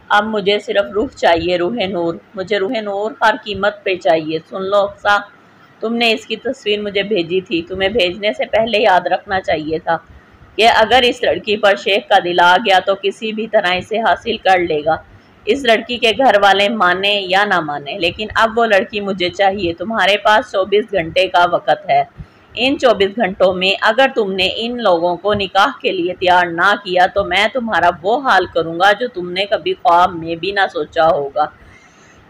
اب مجھے صرف روح چاہیے، روح نور، مجھے روح نور ہر قیمت پہ چاہیے۔ سن لو اقصیٰ، تم نے اس کی تصویر مجھے بھیجی تھی، تمہیں بھیجنے سے پہلے یاد رکھنا چاہیے تھا کہ اگر اس لڑکی پر شیخ کا دل آ گیا تو کسی بھی طرح اسے حاصل کر لے گا، اس لڑکی کے گھر والے مانے یا نہ مانے، لیکن اب وہ لڑکی مجھے چاہیے۔ تمہارے پاس 24 گھنٹے کا وقت ہے، ان 24 گھنٹوں میں اگر تم نے ان لوگوں کو نکاح کے لیے تیار نہ کیا تو میں تمہارا وہ حال کروں گا جو تم نے کبھی خواب میں بھی نہ سوچا ہوگا۔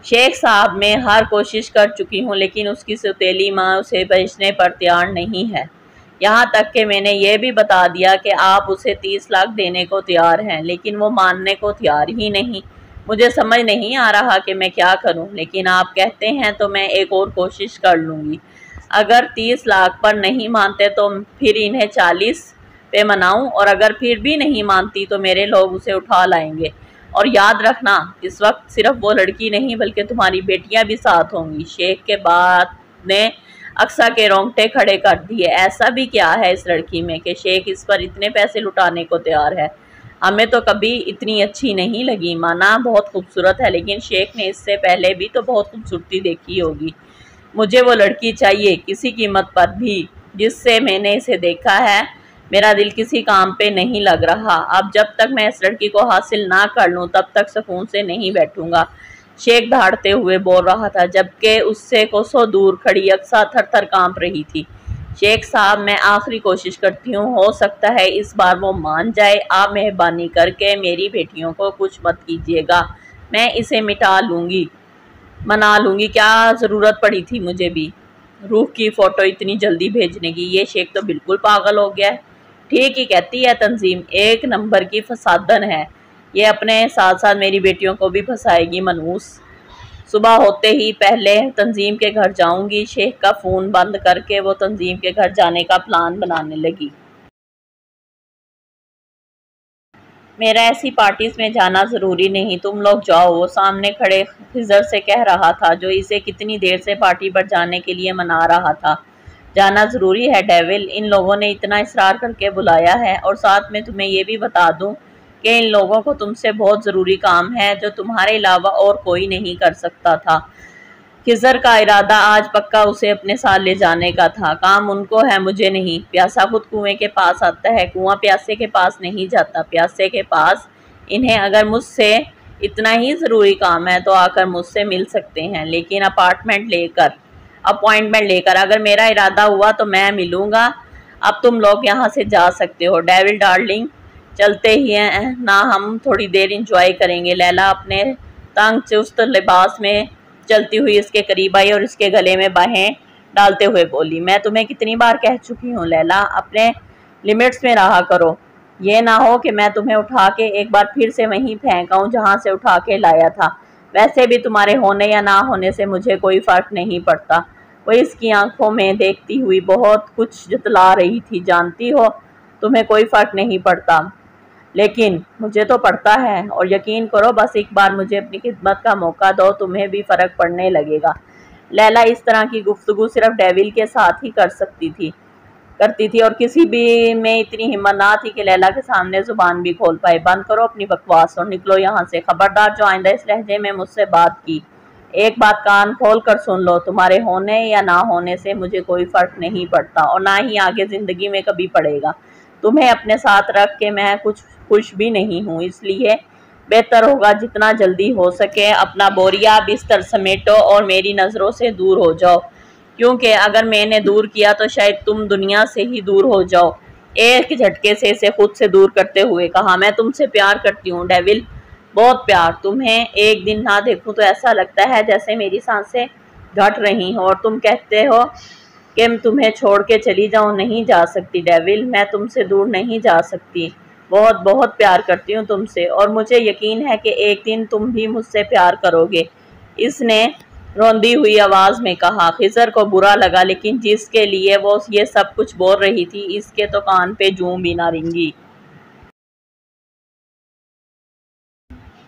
شیخ صاحب میں ہر کوشش کر چکی ہوں لیکن اس کی سوتیلی ماں اسے بھیجنے پر تیار نہیں ہے، یہاں تک کہ میں نے یہ بھی بتا دیا کہ آپ اسے 30 لاکھ دینے کو تیار ہیں، لیکن وہ ماننے کو تیار ہی نہیں۔ مجھے سمجھ نہیں آ رہا کہ میں کیا کروں، لیکن آپ کہتے ہیں تو میں ایک اور کوشش کر لوں گی۔ اگر 30 لاکھ پر نہیں مانتے تو پھر انہیں 40 پہ مناؤں، اور اگر پھر بھی نہیں مانتی تو میرے لوگ اسے اٹھا لائیں گے۔ اور یاد رکھنا، اس وقت صرف وہ لڑکی نہیں بلکہ تمہاری بیٹیاں بھی ساتھ ہوں گی۔ شیخ کے بات نے اقصیٰ کے رونگٹے کھڑے کر دیے۔ ایسا بھی کیا ہے اس لڑکی میں کہ شیخ اس پر اتنے پیسے لٹانے کو تیار ہے؟ ہمیں تو کبھی اتنی اچھی نہیں لگی، مانا بہت خوبصورت ہے، لیکن شیخ نے اس سے پہلے بھی تو بہت خوبصورتی دیکھی ہوگی۔ مجھے وہ لڑکی چاہیے، کسی قیمت پر بھی۔ جس سے میں نے اسے دیکھا ہے میرا دل کسی کام پہ نہیں لگ رہا۔ اب جب تک میں اس لڑکی کو حاصل نہ کر لوں تب تک سکون سے نہیں بیٹھوں گا۔ شیخ دھاڑتے ہوئے بول رہا تھا جبکہ اس سے کوسوں دور کھڑی اقصیٰ تھر تھر کانپ رہی تھی۔ شیخ صاحب، میں آخری کوشش کرتی ہوں، ہو سکتا ہے اس بار وہ مان جائے۔ آپ مہربانی کر کے میری بیٹیوں کو کچھ مت کیجیے گا، میں اسے منا لوں گی۔ کیا ضرورت پڑی تھی مجھے بھی روح کی فوٹو اتنی جلدی بھیجنے کی؟ یہ شیخ تو بالکل پاگل ہو گیا ہے۔ ٹھیک ہی کہتی ہے تنظیم، ایک نمبر کی فسادن ہے، یہ اپنے ساتھ ساتھ میری بیٹیوں کو بھی پھنسائے گی منحوس۔ صبح ہوتے ہی پہلے تنظیم کے گھر جاؤں گی۔ شیخ کا فون بند کر کے وہ تنظیم کے گھر جانے کا پلان بنانے لگی۔ میرا ایسی پارٹیز میں جانا ضروری نہیں، تم لوگ جاؤ، وہ سامنے کھڑے خضر سے کہہ رہا تھا جو اسے کتنی دیر سے پارٹی پر جانے کے لیے منا رہا تھا۔ جانا ضروری ہے ڈیول، ان لوگوں نے اتنا اصرار کر کے بلایا ہے، اور ساتھ میں تمہیں یہ بھی بتا دوں کہ ان لوگوں کو تم سے بہت ضروری کام ہے جو تمہارے علاوہ اور کوئی نہیں کر سکتا تھا۔ خضر کا ارادہ آج پکا اسے اپنے ساتھ لے جانے کا تھا۔ کام ان کو ہے، مجھے نہیں۔ پیاسا خود کنویں کے پاس آتا ہے، کنواں پیاسے کے پاس نہیں جاتا۔ پیاسے کے پاس انہیں اگر مجھ سے اتنا ہی ضروری کام ہے تو آ کر مجھ سے مل سکتے ہیں، لیکن اپائنٹمنٹ لے کر اگر میرا ارادہ ہوا تو میں ملوں گا۔ اب تم لوگ یہاں سے جا سکتے ہو۔ ڈیول ڈارلنگ، چلتے ہی ہیں نا، ہم تھوڑی دیر انجوائے کریں گے۔ لیلا اپنے تنگ چست لباس میں چلتی ہوئی اس کے قریب آئی اور اس کے گلے میں باہیں ڈالتے ہوئے بولی، میں تمہیں کتنی بار کہہ چکی ہوں لیلا، اپنے لیمٹس میں رہا کرو، یہ نہ ہو کہ میں تمہیں اٹھا کے ایک بار پھر سے وہیں پھینک آؤں جہاں سے اٹھا کے لایا تھا۔ ویسے بھی تمہارے ہونے یا نہ ہونے سے مجھے کوئی فرق نہیں پڑتا۔ وہ اس کی آنکھوں میں دیکھتی ہوئی بہت کچھ جتلا رہی تھی، جانتی ہو تمہیں کوئی فرق نہیں پڑتا لیکن مجھے تو پڑتا ہے، اور یقین کرو بس ایک بار مجھے اپنی خدمت کا موقع دو، تمہیں بھی فرق پڑنے لگے گا۔ لیلا اس طرح کی گفتگو صرف ڈیول کے ساتھ ہی کرتی تھی اور کسی بھی میں اتنی ہمت نہ تھی کہ لیلا کے سامنے زبان بھی کھول پائے۔ بند کرو اپنی بکواس اور نکلو یہاں سے، خبردار جو آئندہ اس لہجے میں مجھ سے بات کی، ایک بات کان کھول کر سن لو، تمہارے ہونے یا نہ ہونے سے مجھے کوئی فرق نہیں پڑتا اور نہ ہی آگے زندگی میں کبھی پڑے گا۔ تمہیں اپنے ساتھ رکھ کے میں کچھ خوش بھی نہیں ہوں، اس لیے بہتر ہوگا جتنا جلدی ہو سکے اپنا بوریا بستر سمیٹو اور میری نظروں سے دور ہو جاؤ، کیونکہ اگر میں نے دور کیا تو شاید تم دنیا سے ہی دور ہو جاؤ۔ ایک جھٹکے سے اسے خود سے دور کرتے ہوئے کہا، میں تم سے پیار کرتی ہوں ڈیول، بہت پیار۔ تمہیں ایک دن نہ دیکھوں تو ایسا لگتا ہے جیسے میری سانسیں گھٹ رہی ہوں، اور تم کہتے ہو کہ تمہیں چھوڑ کے چلی جاؤں۔ نہیں جا سکتی ڈیول، میں تم سے دور نہیں جا سکتی، بہت بہت پیار کرتی ہوں تم سے، اور مجھے یقین ہے کہ ایک دن تم بھی مجھ سے پیار کرو گے، اس نے روندی ہوئی آواز میں کہا۔ خضر کو برا لگا، لیکن جس کے لیے وہ یہ سب کچھ بول رہی تھی اس کے تو کان پہ جوں بھی نہ رنگی۔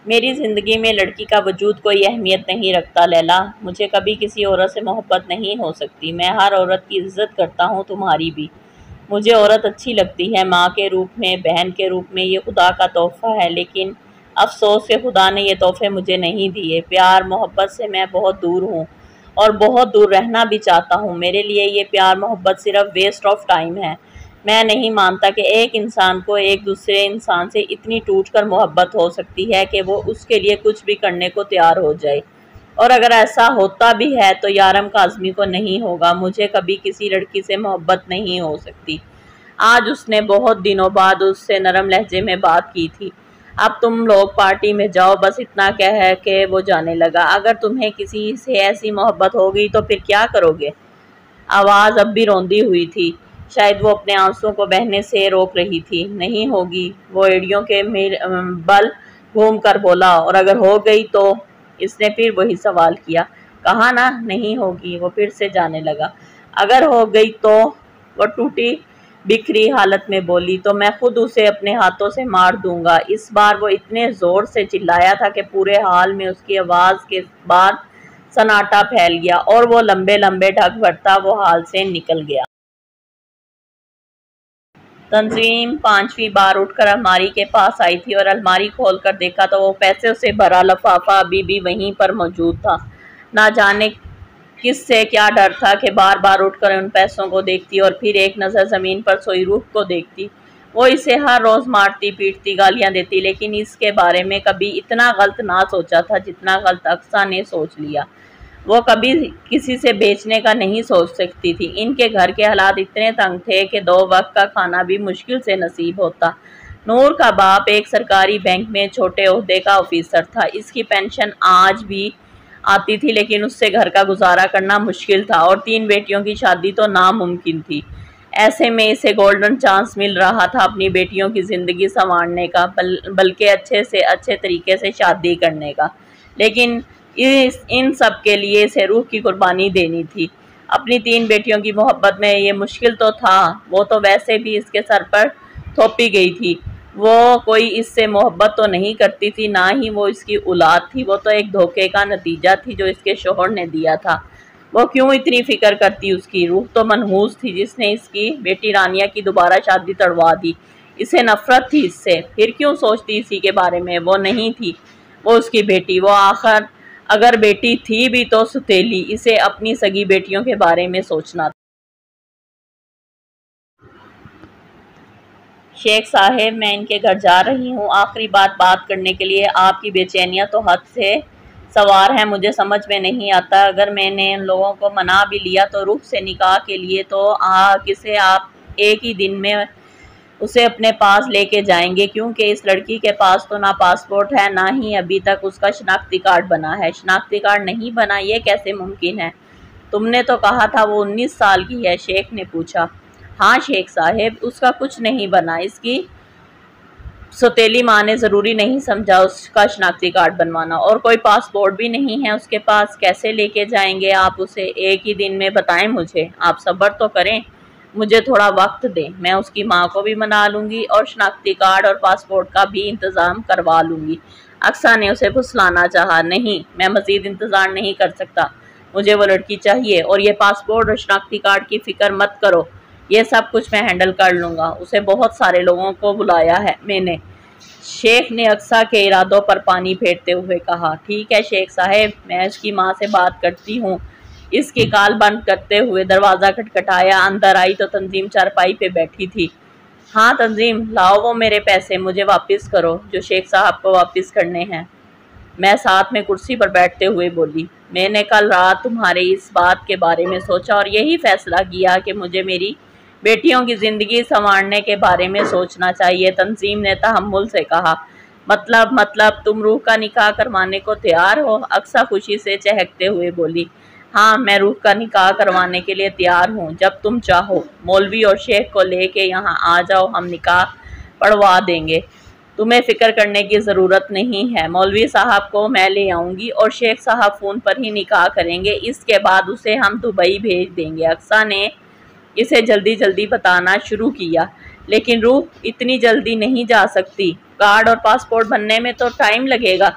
میری زندگی میں لڑکی کا وجود کوئی اہمیت نہیں رکھتا لیلا، مجھے کبھی کسی عورت سے محبت نہیں ہو سکتی، میں ہر عورت کی عزت کرتا ہوں، تمہاری بھی۔ مجھے عورت اچھی لگتی ہے، ماں کے روپ میں، بہن کے روپ میں، یہ خدا کا تحفہ ہے، لیکن افسوس کہ خدا نے یہ تحفے مجھے نہیں دیے۔ پیار محبت سے میں بہت دور ہوں اور بہت دور رہنا بھی چاہتا ہوں۔ میرے لیے یہ پیار محبت صرف ویسٹ آف ٹائم ہے۔ میں نہیں مانتا کہ ایک انسان کو ایک دوسرے انسان سے اتنی ٹوٹ کر محبت ہو سکتی ہے کہ وہ اس کے لیے کچھ بھی کرنے کو تیار ہو جائے، اور اگر ایسا ہوتا بھی ہے تو یارم کاظمی کو نہیں ہوگا۔ مجھے کبھی کسی لڑکی سے محبت نہیں ہو سکتی۔ آج اس نے بہت دنوں بعد اس سے نرم لہجے میں بات کی تھی۔ اب تم لوگ پارٹی میں جاؤ، بس اتنا کہہ کہ وہ جانے لگا۔ اگر تمہیں کسی سے ایسی محبت ہوگی تو پھر کیا کرو گے؟ آواز اب بھی روندی ہوئی تھی، شاید وہ اپنے آنسوں کو بہنے سے روک رہی تھی۔ نہیں ہوگی، وہ ایڑیوں کے بل گھوم کر بولا۔ اور اگر ہو گئی تو؟ اس نے پھر وہی سوال کیا۔ کہا نا نہیں ہوگی، وہ پھر سے جانے لگا۔ اگر ہو گئی تو؟ وہ ٹوٹی بکھری حالت میں بولی، تو میں خود اسے اپنے ہاتھوں سے مار دوں گا۔ اس بار وہ اتنے زور سے چلایا تھا کہ پورے ہال میں اس کی آواز کے بعد سناٹا پھیل گیا، اور وہ لمبے لمبے ڈھک بھرتا وہ ہال سے نکل گیا۔ تنظیم 5ویں بار اٹھ کر الماری کے پاس آئی تھی اور الماری کھول کر دیکھا تو وہ پیسوں سے بھرا لفافہ ابھی بھی وہیں پر موجود تھا۔ نہ جانے کس سے کیا ڈر تھا کہ بار بار اٹھ کر ان پیسوں کو دیکھتی اور پھر ایک نظر زمین پر سوئی روح کو دیکھتی۔ وہ اسے ہر روز مارتی پیٹتی گالیاں دیتی، لیکن اس کے بارے میں کبھی اتنا غلط نہ سوچا تھا جتنا غلط اقصیٰ نے سوچ لیا۔ وہ کبھی کسی سے بیچنے کا نہیں سوچ سکتی تھی۔ ان کے گھر کے حالات اتنے تنگ تھے کہ 2 وقت کا کھانا بھی مشکل سے نصیب ہوتا۔ نور کا باپ ایک سرکاری بینک میں چھوٹے عہدے کا آفیسر تھا۔ اس کی پینشن آج بھی آتی تھی، لیکن اس سے گھر کا گزارا کرنا مشکل تھا اور 3 بیٹیوں کی شادی تو ناممکن تھی۔ ایسے میں اسے گولڈن چانس مل رہا تھا اپنی بیٹیوں کی زندگی سنوارنے کا، بلکہ اچھے سے اچھے طریقے سے شادی کرنے کا۔ لیکن ان سب کے لیے اسے روح کی قربانی دینی تھی۔ اپنی 3 بیٹیوں کی محبت میں یہ مشکل تو تھا، وہ تو ویسے بھی اس کے سر پر تھوپی گئی تھی۔ وہ کوئی اس سے محبت تو نہیں کرتی تھی، نہ ہی وہ اس کی اولاد تھی، وہ تو ایک دھوکے کا نتیجہ تھی جو اس کے شوہر نے دیا تھا۔ وہ کیوں اتنی فکر کرتی؟ اس کی روح تو منحوس تھی جس نے اس کی بیٹی رانیہ کی دوبارہ شادی تڑوا دی۔ اسے نفرت تھی اس سے، پھر کیوں سوچتی اسی کے بارے میں؟ وہ نہیں تھی وہ اس کی بیٹی، وہ اگر بیٹی تھی بھی تو ستیلی۔ اسے اپنی سگی بیٹیوں کے بارے میں سوچنا تھا۔ شیخ صاحب، میں ان کے گھر جا رہی ہوں آخری بات کرنے کے لیے۔ آپ کی بے چینیاں تو حد سے سوار ہیں، مجھے سمجھ میں نہیں آتا۔ اگر میں نے ان لوگوں کو منا بھی لیا تو روح سے نکاح کے لیے، تو کسے آپ ایک ہی دن میں اسے اپنے پاس لے کے جائیں گے، کیونکہ اس لڑکی کے پاس تو نہ پاسپورٹ ہے، نہ ہی ابھی تک اس کا شناختی کارڈ بنا ہے۔ شناختی کارڈ نہیں بنا، یہ کیسے ممکن ہے؟ تم نے تو کہا تھا وہ 19 سال کی ہے، شیخ نے پوچھا۔ ہاں شیخ صاحب، اس کا کچھ نہیں بنا۔ اس کی سوتیلی ماں نے ضروری نہیں سمجھا اس کا شناختی کارڈ بنوانا، اور کوئی پاسپورٹ بھی نہیں ہے اس کے پاس۔ کیسے لے کے جائیں گے آپ اسے؟ ایک ہی دن میں بتائیں مجھے، آپ صبر تو کریں، مجھے تھوڑا وقت دیں، میں اس کی ماں کو بھی منا لوں گی اور شناختی کارڈ اور پاسپورٹ کا بھی انتظام کروا لوں گی۔ اقصیٰ نے اسے پھسلانا چاہا۔ نہیں، میں مزید انتظار نہیں کر سکتا، مجھے وہ لڑکی چاہیے، اور یہ پاسپورٹ اور شناختی کارڈ کی فکر مت کرو، یہ سب کچھ میں ہینڈل کر لوں گا۔ اسے بہت سارے لوگوں کو بلایا ہے میں نے، شیخ نے اقصیٰ کے ارادوں پر پانی پھیرتے ہوئے کہا۔ ٹھیک ہے شیخ صاحب، میں اس کی ماں سے بات کرتی ہوں۔ اس کی کال بند کرتے ہوئے دروازہ کھٹکھٹایا، اندر آئی تو تنظیم چارپائی پہ بیٹھی تھی۔ ہاں تنظیم، لاؤ وہ میرے پیسے، مجھے واپس کرو جو شیخ صاحب کو واپس کرنے ہیں۔ میں ساتھ میں کرسی پر بیٹھتے ہوئے بولی، میں نے کل رات تمہاری اس بات کے بارے میں سوچا اور یہی فیصلہ کیا کہ مجھے میری بیٹیوں کی زندگی سنوارنے کے بارے میں سوچنا چاہیے۔ تنظیم نے تحمل سے کہا۔ مطلب تم روح کا نکاح کروانے کو تیار ہو؟ اقصیٰ خوشی سے چہکتے ہوئے بولی۔ ہاں، میں روح کا نکاح کروانے کے لیے تیار ہوں، جب تم چاہو۔ مولوی اور شیخ کو لے کے یہاں آ جاؤ، ہم نکاح پڑھوا دیں گے، تمہیں فکر کرنے کی ضرورت نہیں ہے۔ مولوی صاحب کو میں لے آؤں گی اور شیخ صاحب فون پر ہی نکاح کریں گے، اس کے بعد اسے ہم دبئی بھیج دیں گے۔ اقصیٰ نے اسے جلدی بتانا شروع کیا۔ لیکن روح اتنی جلدی نہیں جا سکتی، کارڈ اور پاسپورٹ بننے میں تو ٹائم لگے گا،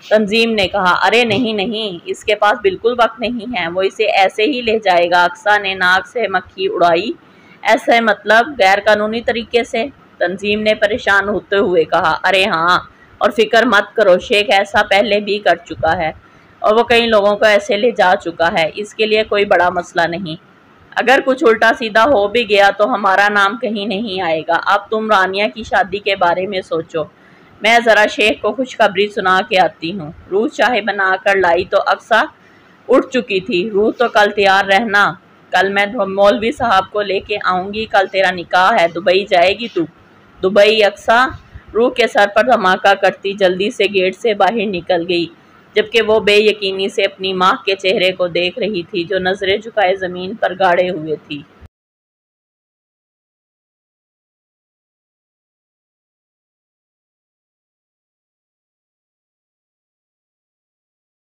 تنظیم نے کہا۔ ارے نہیں، اس کے پاس بالکل وقت نہیں ہے، وہ اسے ایسے ہی لے جائے گا۔ اقصیٰ نے ناک سے مکھی اڑائی۔ ایسے مطلب غیر قانونی طریقے سے؟ تنظیم نے پریشان ہوتے ہوئے کہا۔ ارے ہاں، اور فکر مت کرو، شیخ ایسا پہلے بھی کر چکا ہے اور وہ کئی لوگوں کو ایسے لے جا چکا ہے، اس کے لیے کوئی بڑا مسئلہ نہیں۔ اگر کچھ الٹا سیدھا ہو بھی گیا تو ہمارا نام کہیں نہیں آئے گا۔ اب تم رانیہ کی شادی کے بارے میں سوچو، میں ذرا شیخ کو خوشخبری سنا کے آتی ہوں۔ روح چائے بنا کر لائی تو اقصیٰ اٹھ چکی تھی۔ روح تو کل تیار رہنا، کل میں مولوی صاحب کو لے کے آؤں گی، کل تیرا نکاح ہے، دبئی جائے گی تو؟ دبئی؟ اقصیٰ روح کے سر پر دھماکہ کرتی جلدی سے گیٹ سے باہر نکل گئی، جبکہ وہ بے یقینی سے اپنی ماں کے چہرے کو دیکھ رہی تھی جو نظریں جھکائے زمین پر گاڑے ہوئے تھی۔